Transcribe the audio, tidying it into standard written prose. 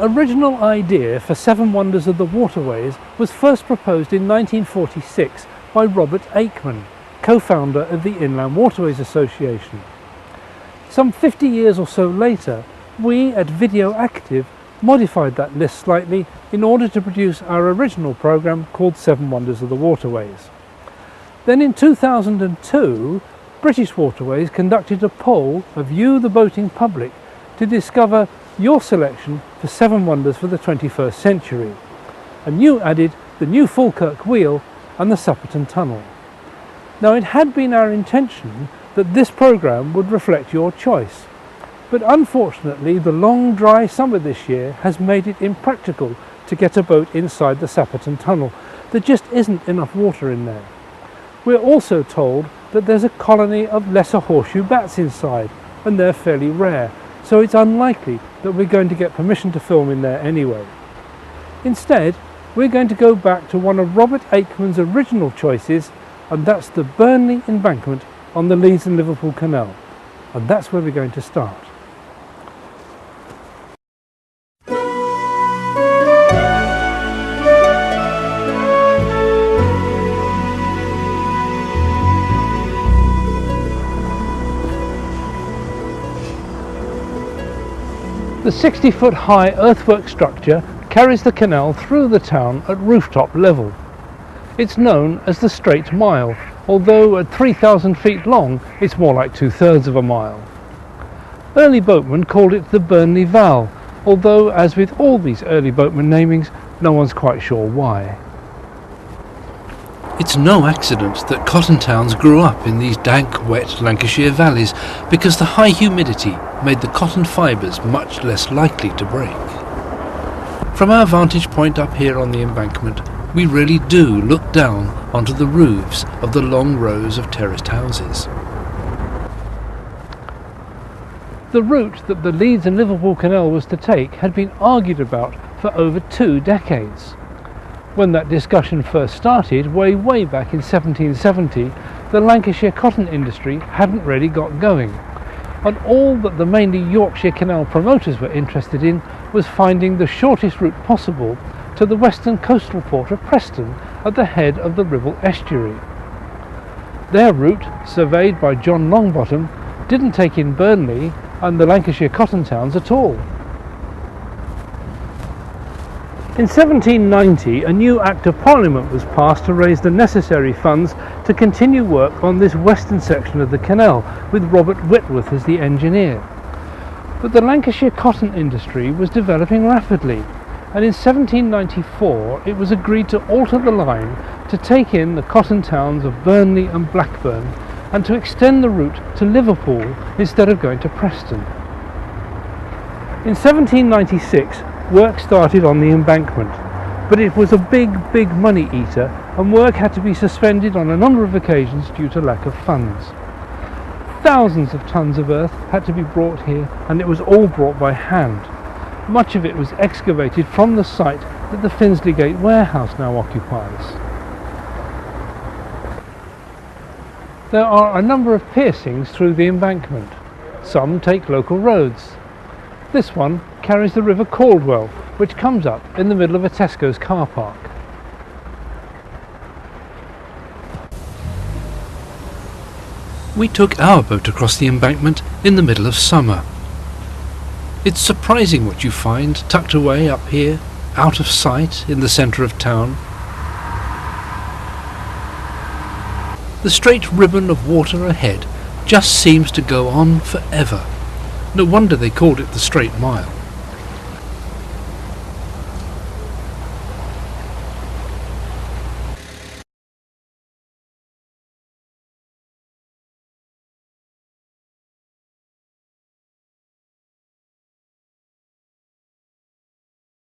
original idea for Seven Wonders of the Waterways was first proposed in 1946 by Robert Aikman, co-founder of the Inland Waterways Association. Some 50 years or so later, we at Video Active modified that list slightly in order to produce our original programme called Seven Wonders of the Waterways. Then in 2002, British Waterways conducted a poll of you, the boating public, to discover your selection for Seven Wonders for the 21st century. And you added the new Falkirk Wheel and the Supperton Tunnel. Now, it had been our intention that this programme would reflect your choice, but unfortunately the long dry summer this year has made it impractical to get a boat inside the Supperton Tunnel. There just isn't enough water in there. We're also told that there's a colony of lesser horseshoe bats inside, and they're fairly rare, so it's unlikely that we're going to get permission to film in there anyway. Instead, we're going to go back to one of Robert Aikman's original choices, and that's the Burnley Embankment on the Leeds and Liverpool Canal. And that's where we're going to start. The 60-foot high earthwork structure carries the canal through the town at rooftop level. It's known as the Straight Mile, although at 3,000 feet long it's more like 2/3 of a mile. Early boatmen called it the Burnley Val, although as with all these early boatman namings, no one's quite sure why. It's no accident that cotton towns grew up in these dank, wet Lancashire valleys, because the high humidity made the cotton fibres much less likely to break. From our vantage point up here on the embankment, we really do look down onto the roofs of the long rows of terraced houses. The route that the Leeds and Liverpool Canal was to take had been argued about for over 2 decades. When that discussion first started, way back in 1770, the Lancashire cotton industry hadn't really got going, and all that the mainly Yorkshire Canal promoters were interested in was finding the shortest route possible to the western coastal port of Preston at the head of the Ribble estuary. Their route, surveyed by John Longbottom, didn't take in Burnley and the Lancashire cotton towns at all. In 1790, a new Act of Parliament was passed to raise the necessary funds to continue work on this western section of the canal, with Robert Whitworth as the engineer. But the Lancashire cotton industry was developing rapidly, and in 1794 it was agreed to alter the line to take in the cotton towns of Burnley and Blackburn, and to extend the route to Liverpool instead of going to Preston. In 1796, work started on the embankment, but it was a big money eater, and work had to be suspended on a number of occasions due to lack of funds. Thousands of tons of earth had to be brought here, and it was all brought by hand. Much of it was excavated from the site that the Finsleygate warehouse now occupies. There are a number of piercings through the embankment. Some take local roads. This one carries the River Caldwell, which comes up in the middle of a Tesco's car park. We took our boat across the embankment in the middle of summer. It's surprising what you find tucked away up here, out of sight in the centre of town. The straight ribbon of water ahead just seems to go on forever. No wonder they called it the Straight Mile.